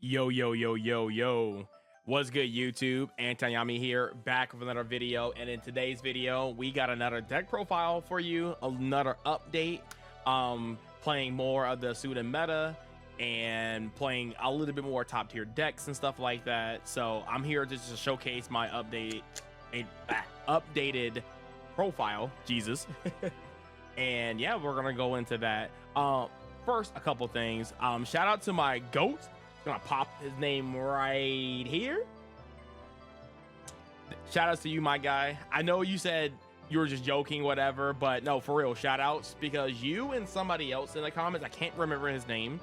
Yo, yo, yo, yo, yo. What's good, YouTube? Antayami here, back with another video. And in today's video, we got another deck profile for you, another update. Playing more of the SUDA meta and playing a little bit more top tier decks and stuff like that. So I'm here just to showcase my updated profile. Jesus. And yeah, we're gonna go into that. First, a couple things. Shout out to my goat. Gonna pop his name right here. Shout outs to you, my guy. I know you said you were just joking, whatever, but no, for real, shout outs, because you and somebody else in the comments, I can't remember his name,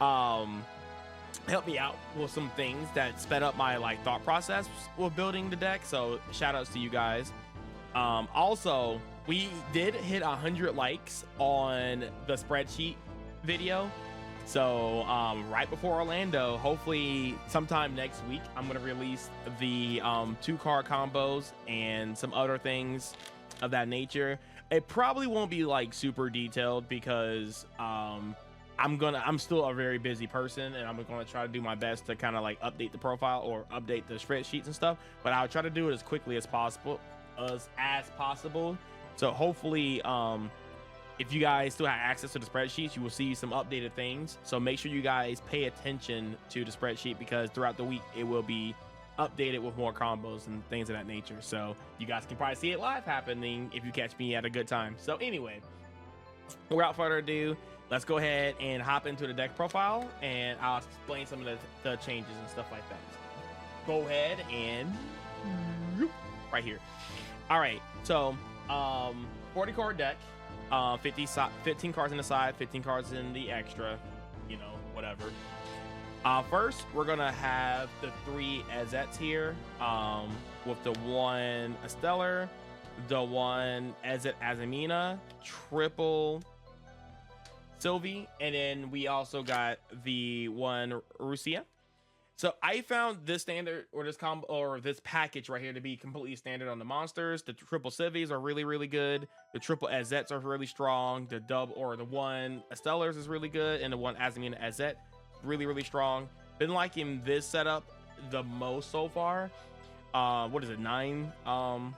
helped me out with some things that sped up my thought process with building the deck. So shout outs to you guys. Also, we did hit 100 likes on the spreadsheet video. So right before Orlando, hopefully sometime next week, I'm going to release the 2-card combos and some other things of that nature. It probably won't be super detailed because I'm still a very busy person, and I'm going to try to do my best to kind of update the profile or update the spreadsheets and stuff, but I'll try to do it as quickly as possible. So hopefully if you guys still have access to the spreadsheets, you will see some updated things. So make sure you guys pay attention to the spreadsheet, because throughout the week it will be updated with more combos and things of that nature. So you guys can probably see it live happening if you catch me at a good time. So anyway, without further ado, let's go ahead and hop into the deck profile, and I'll explain some of the changes and stuff like that. Go ahead and right here. All right, so 40 card deck. 15 cards in the side, 15 cards in the extra, whatever. First, we're gonna have the 3 Azets here, with the 1 Stellar, the 1 Azet Azamina, triple Sylvie, and then we also got the 1 Rusia. So I found this standard, or this combo, or this package right here, to be completely standard on the monsters. The triple Civies are really, really good. The triple Azets are really strong. The the 1 Stellars is really good, and the 1 Azamina Azet, really, really strong. Been liking this setup the most so far. What is it? 9 of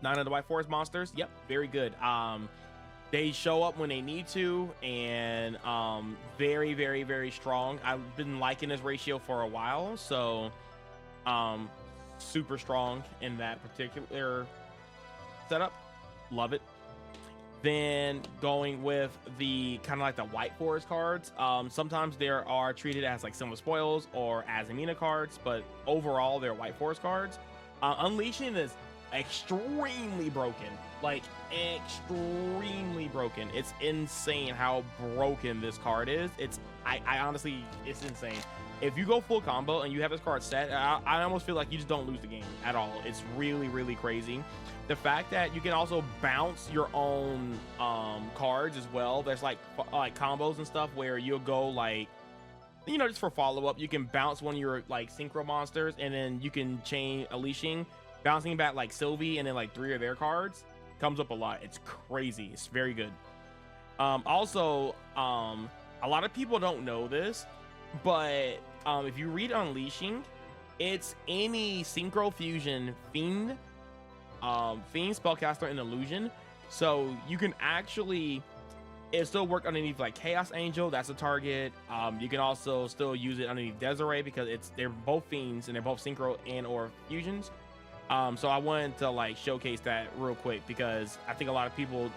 the White Forest monsters. Yep, very good. They show up when they need to, and very, very, very strong. I've been liking this ratio for a while, so super strong in that particular setup. Love it. Then going with the kind of the White Forest cards, sometimes they are treated as Silver Spoils or Azamina cards, but overall they're White Forest cards. Unleashing is extremely broken, extremely broken. It's insane how broken this card is. I honestly, it's insane. If you go full combo and you have this card set, I almost feel like you just don't lose the game at all. It's really, really crazy. The fact that you can also bounce your own cards as well. There's like combos and stuff where you'll go just for follow-up, you can bounce one of your synchro monsters, and then you can chain Unleashing, bouncing back Sylvie, and then 3 of their cards. Comes up a lot. It's crazy. It's very good. Also, a lot of people don't know this, but if you read Unleashing, it's any synchro fusion fiend spellcaster and illusion. So you can actually, it still work underneath Chaos Angel. That's a target. You can also still use it underneath Desiree, because they're both fiends and they're both synchro and or fusions. So I wanted to showcase that real quick, because I think a lot of people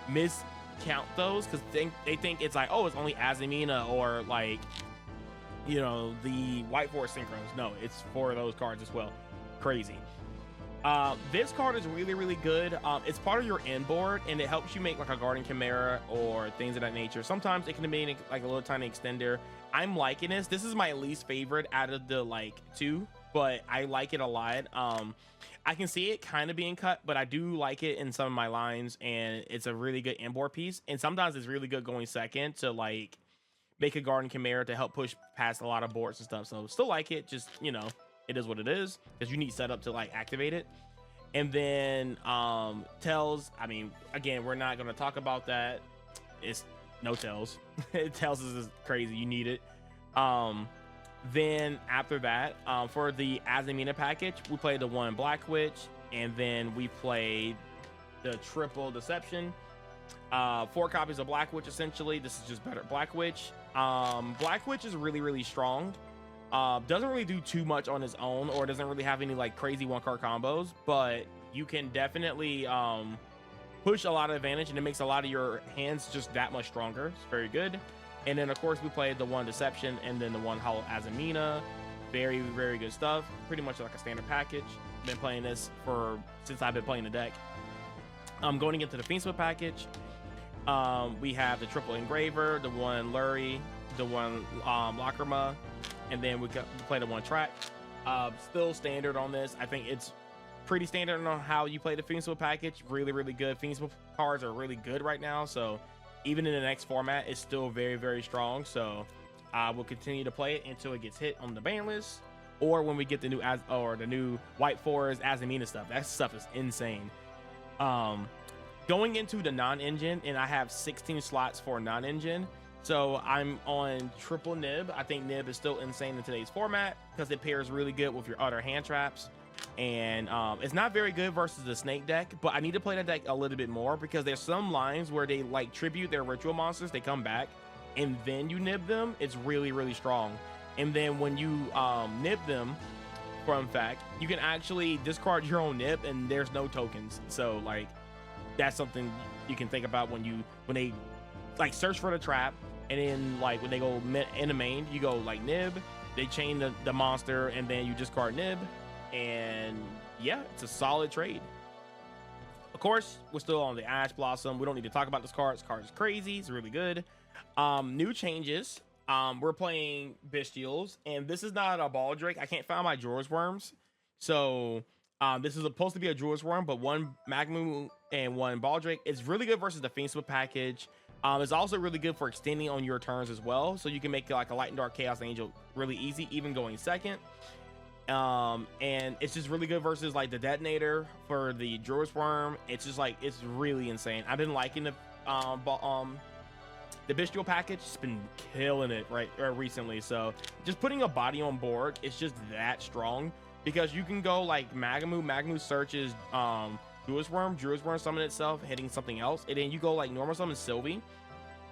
miscount those, because they think it's oh, it's only Azamina or the White Forest synchros. No, it's for those cards as well. Crazy. This card is really, really good. It's part of your end board, and it helps you make a Guardian Chimera or things of that nature. Sometimes it can be a little tiny extender. I'm liking this. This is my least favorite out of the 2, but I like it a lot. I can see it kind of being cut, but I do like it in some of my lines, and it's a really good inboard piece. And sometimes it's really good going second to make a Garden Chimera to help push past a lot of boards and stuff. So still like it, just it is what it is, because you need setup to activate it. And then Tails, I mean, again, we're not going to talk about that. It's no Tails. Tails is crazy. You need it. Um, then after that, for the Azamina package, we played the one Black Witch, and then we played the triple Deception. 4 copies of Black Witch, essentially. This is just better Black Witch. Black Witch is really strong. Doesn't really do too much on his own, or doesn't really have any like crazy 1-card combos, but you can definitely push a lot of advantage, and it makes a lot of your hands just that much stronger. It's very good. And then of course we played the one Deception, and then the one Hollow Azamina. Very good stuff. Pretty much like a standard package. Been playing this since I've been playing the deck. Going into the Fiendsmith package, we have the triple Engraver, the one Lurie, the one Lacrima, and then we play the one Track. Still standard on this. I think it's pretty standard on how you play the Fiendsmith package. Really good. Fiendsmith cards are really good right now, so even in the next format, it's still very strong. So I will continue to play it until it gets hit on the ban list, or when we get the new White Forest Azamina stuff. That stuff is insane. Going into the non-engine, and I have 16 slots for non-engine, so I'm on triple Nib. I think Nib is still insane in today's format because it pairs really good with your other hand traps, and it's not very good versus the snake deck, but I need to play that deck a little bit more because there's some lines where they like tribute their ritual monsters, they come back, and then you nib them. It's really strong. And then when you nib them, fun fact, you can actually discard your own nib and there's no tokens. So like that's something you can think about when they like search for the trap, and then like when they go in the main, you go like nib, they chain the monster, and then you discard nib, and yeah, it's a solid trade. Of course, we're still on the Ash Blossom. We don't need to talk about this card. This card is crazy. It's really good. New changes. We're playing Bestials, and this is not a Baldric. I can't find my Drawers Worms, so this is supposed to be a Drawers Worm, but one Magmu and one Baldric. It's really good versus the Fiendsmith package. It's also really good for extending on your turns as well, so you can make like a Light and Dark Chaos Angel really easy, even going second. And it's just really good versus like the Detonator for the Drawers Worm. It's just like, it's really insane. I've been liking the Bestial package. It's been killing it recently. So just putting a body on board, it's just that strong, because you can go like Magmu searches Drawers Worm summon itself, hitting something else, and then you go like normal summon Sylvie,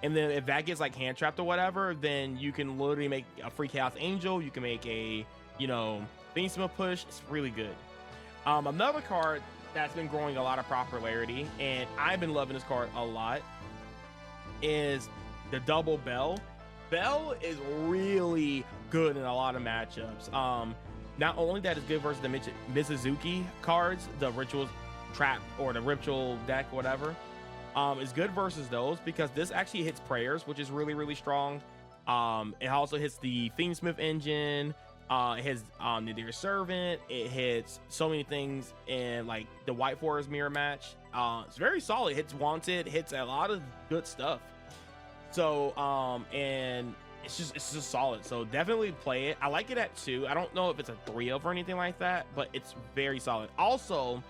and then if that gets like hand trapped or whatever, then you can literally make a free Chaos Angel. You can make a, you know, Fiendsmith push. It's really good. Another card that's been growing a lot of popularity, and I've been loving this card a lot, is the double Bell. Bell is really good in a lot of matchups. Not only that, it's good versus the Mizuzuki cards, the Rituals Trap or the Ritual deck, whatever. It's good versus those because this actually hits prayers, which is really strong. It also hits the Fiendsmith engine. It hits Nadir's Servant. It hits so many things in like the White Forest mirror match. It's very solid. It hits Wanted, hits a lot of good stuff. So and it's just solid. So definitely play it. I like it at 2. I don't know if it's a 3 of or anything like that, but it's very solid. Also,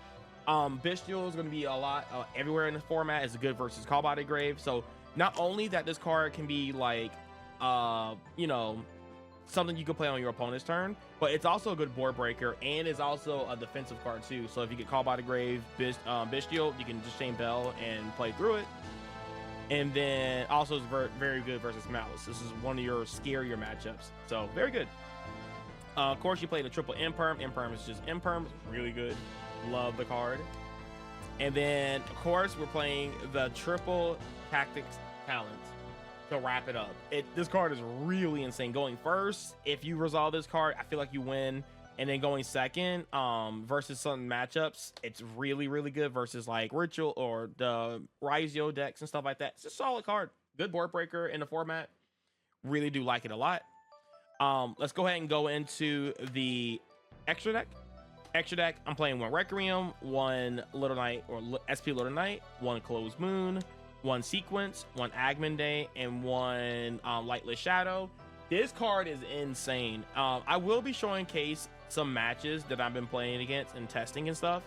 Bestial is going to be a lot everywhere in the format. It's good versus Call by the Grave. So not only that, this card can be like you know, something you can play on your opponent's turn, but it's also a good board breaker, and it's also a defensive card too. So if you get Called by the Grave, Bestial, you can just chain Bell and play through it. And then also it's very good versus Malice. This is one of your scarier matchups, so very good. Of course, you play the triple Imperm. Imperm is just Imperm. Really good. Love the card. And then of course we're playing the triple Tactics Talent to wrap it up. This card is really insane. Going first, if you resolve this card, I feel like you win. And then going second, versus some matchups, it's really good versus like Ritual or the Raizio decks and stuff like that. It's a solid card. Good board breaker in the format. Really do like it a lot. Let's go ahead and go into the extra deck. Extra deck, I'm playing one Requiem, one Little Knight or SP Little Knight, one Closed Moon, one Sequence, one Agmon, and one Lightless Shadow. This card is insane. I will be showing Case some matches that I've been playing against and testing and stuff.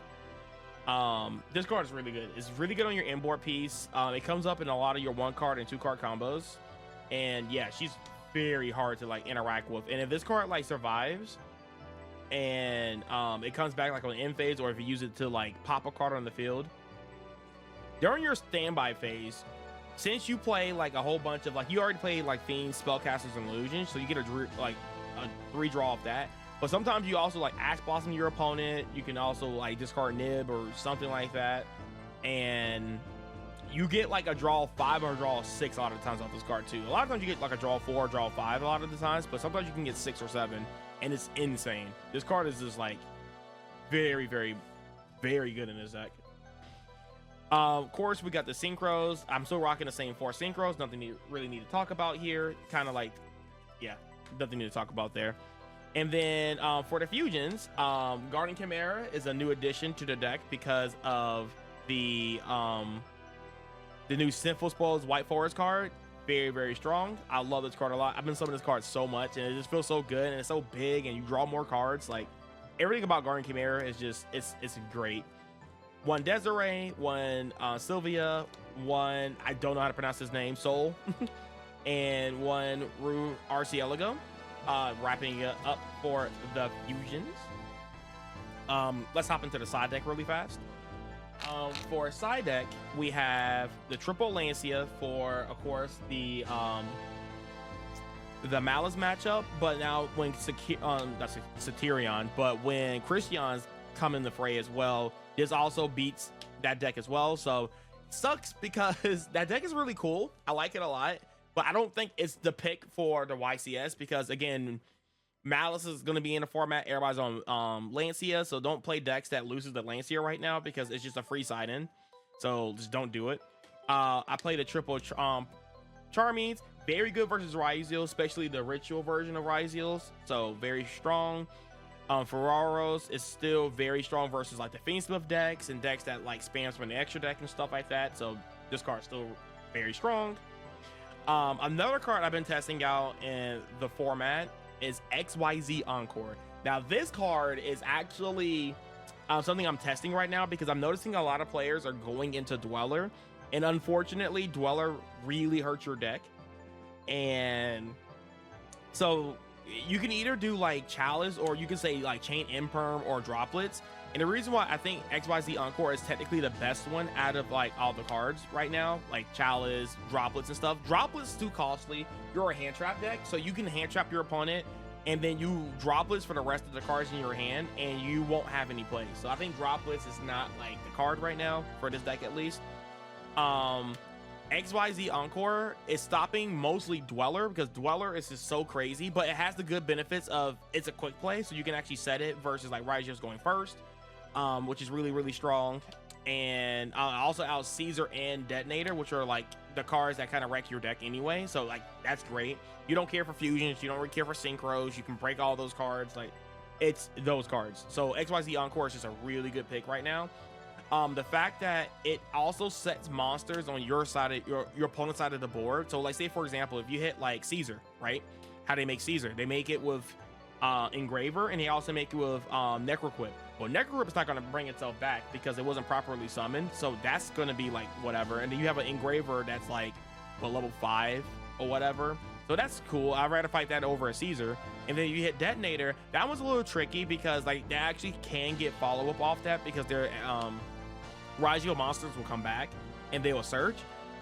This card is really good. It's really good on your inboard piece. It comes up in a lot of your 1-card and 2-card combos. And yeah, she's very hard to like interact with. And if this card like survives and it comes back like on the end phase, or if you use it to like pop a card on the field during your standby phase, since you play like a whole bunch of like, you already played like Fiends, Spellcasters, and Illusions, so you get a 3 draw off that. But sometimes you also like Ash Blossom your opponent. You can also like discard Nib or something like that, and you get like a draw 5 or a draw 6 a lot of the times off this card too. A lot of times you get like a draw 4 or draw 5 a lot of the times, but sometimes you can get 6 or 7, and it's insane. This card is just like very, very, very good in this deck. Of course, we got the synchros. I'm still rocking the same 4 synchros. Nothing you really need to talk about here. Kind of like, yeah, nothing to talk about there. And then for the fusions, Guardian Chimera is a new addition to the deck because of the new Sinful Spoils White Forest card. Very, very strong. I love this card a lot. I've been summoning this card so much, and it just feels so good, and it's so big, and you draw more cards. Like, everything about Guardian Chimera is just, it's great. 1 Desiree, 1 Sylvia, 1, I don't know how to pronounce his name, Soul, and 1 Rue Arcielago, wrapping it up for the fusions. Let's hop into the side deck really fast. For side deck, we have the triple Lancia for, of course, the Malice matchup, but now when that's Satyrion, but when Christians come in the fray as well, this also beats that deck as well. So sucks because that deck is really cool. I like it a lot, but I don't think it's the pick for the YCS because, again, Malice is going to be in the format. Everybody's on Lancia, so don't play decks that loses the Lancia right now because it's just a free side in. So just don't do it. I played a triple Charmings. Very good versus Ryzeal, especially the ritual version of Ryzeals. So very strong. Ferraros is still very strong versus like the Fiendsmith decks and decks that like spams from the extra deck and stuff like that. So this card's still very strong. Another card I've been testing out in the format is XYZ Encore. Now this card is actually something I'm testing right now because I'm noticing a lot of players are going into Dweller, and unfortunately Dweller really hurts your deck. And so you can either do like Chalice, or you can say like Chain Imperm or Droplets. And the reason why I think XYZ Encore is technically the best one out of like all the cards right now, like Chalice, Droplets and stuff. Droplets is too costly. You're a hand trap deck, so you can hand trap your opponent and then you Droplets for the rest of the cards in your hand and you won't have any plays. So I think Droplets is not like the card right now for this deck at least. XYZ Encore is stopping mostly Dweller because Dweller is just so crazy, but it has the good benefits of it's a quick play, so you can actually set it versus like Ryzeal's going first, which is really, really strong. And also out Caesar and Detonator, which are like the cards that kind of wreck your deck anyway, so like that's great. You don't care for fusions, you don't really care for synchros, you can break all those cards, like it's those cards. So XYZ Encore is just a really good pick right now. The fact that it also sets monsters on your side of your opponent's side of the board. So like say for example, if you hit like Caesar, right? How they make Caesar? They make it with Engraver, and they also make it with Necroquip. Well, Necroquip is not going to bring itself back because it wasn't properly summoned, so that's going to be like whatever. And then you have an Engraver that's like what, level 5 or whatever. So that's cool. I'd rather fight that over a Caesar. And then you hit Detonator. That one's a little tricky because like they actually can get follow-up off that because they're Ryzeal monsters will come back and they will search.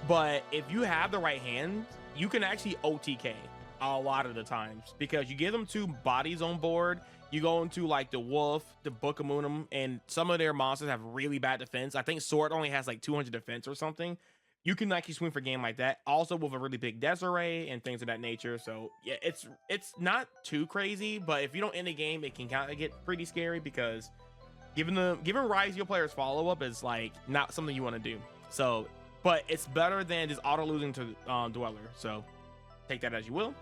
But if you have the right hand, you can actually OTK a lot of the times because you give them 2 bodies on board. You go into like the Wolf, the Book of Moonum, and some of their monsters have really bad defense. I think Sword only has like 200 defense or something. You can actually swing for game like that. Also with a really big Desiree and things of that nature. So yeah, it's not too crazy, but if you don't end the game, it can kind of get pretty scary because giving Ryzeal players follow-up is like not something you want to do. So, but it's better than just auto losing to Dweller. So take that as you will.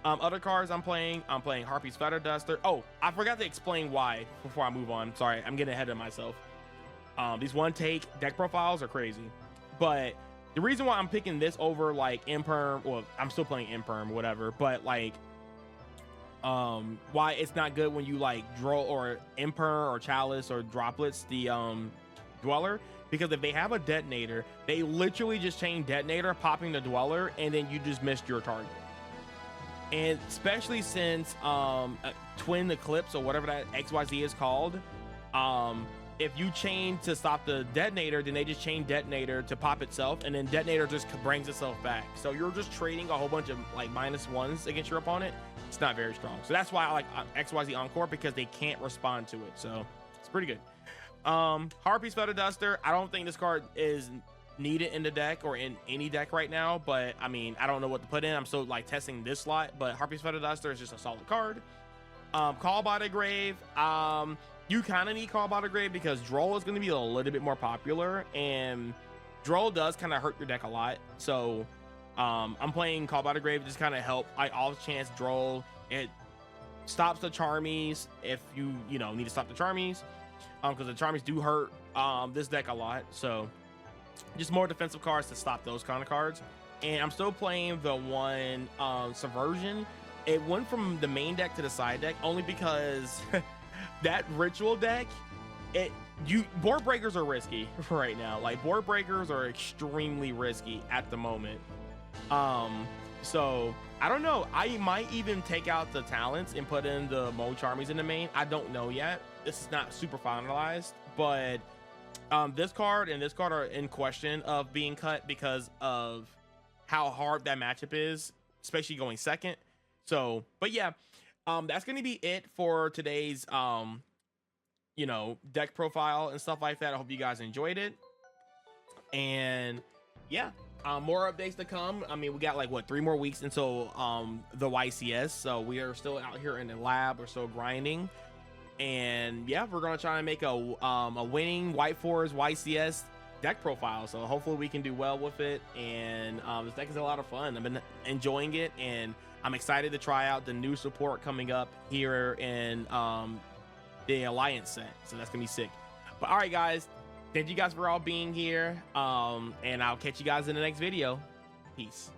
Other cards I'm playing Harpy's Feather Duster. Oh, I forgot to explain why before I move on. Sorry, I'm getting ahead of myself. These one take deck profiles are crazy, but the reason why I'm picking this over like Imperm, well, I'm still playing Imperm, whatever, but like why it's not good when you like draw or Imper or Chalice or Droplets the Dweller, because if they have a Detonator, they literally just chain Detonator, popping the Dweller, and then you just missed your target. And especially since Twin Eclipse or whatever that XYZ is called, if you chain to stop the detonator, then they just chain detonator to pop itself, and then detonator just brings itself back. So you're just trading a whole bunch of like -1s against your opponent. It's not very strong. So that's why I like XYZ Encore, because they can't respond to it. So it's pretty good. Harpy's Feather Duster. I don't think this card is needed in the deck or in any deck right now, but I mean, I don't know what to put in. I'm still like testing this slot, but Harpy's Feather Duster is just a solid card. Call by the Grave. You kind of need Call by the Grave because Droll is going to be a little bit more popular, and Droll does kind of hurt your deck a lot. So I'm playing Call by the Grave to just kind of help. I off chance Droll. It stops the Charmies if you need to stop the Charmies, because the Charmies do hurt this deck a lot. So just more defensive cards to stop those kind of cards. And I'm still playing the one Subversion. It went from the main deck to the side deck only because that ritual deck, board breakers are risky right now. Like, board breakers are extremely risky at the moment. So I don't know, I might even take out the talents and put in the Mo Charmies in the main. I don't know yet. This is not super finalized, but this card and this card are in question of being cut because of how hard that matchup is, especially going second. So, but yeah, that's going to be it for today's, deck profile and stuff like that. I hope you guys enjoyed it. And yeah, more updates to come. I mean, we got like 3 more weeks until the YCS. So we are still out here in the lab. We're still grinding. And yeah, we're going to try and make a winning White Forest YCS deck profile. So hopefully we can do well with it. And this deck is a lot of fun. I've been enjoying it, and I'm excited to try out the new support coming up here in the Alliance set. So that's gonna be sick. But all right, guys, thank you guys for all being here. And I'll catch you guys in the next video. Peace.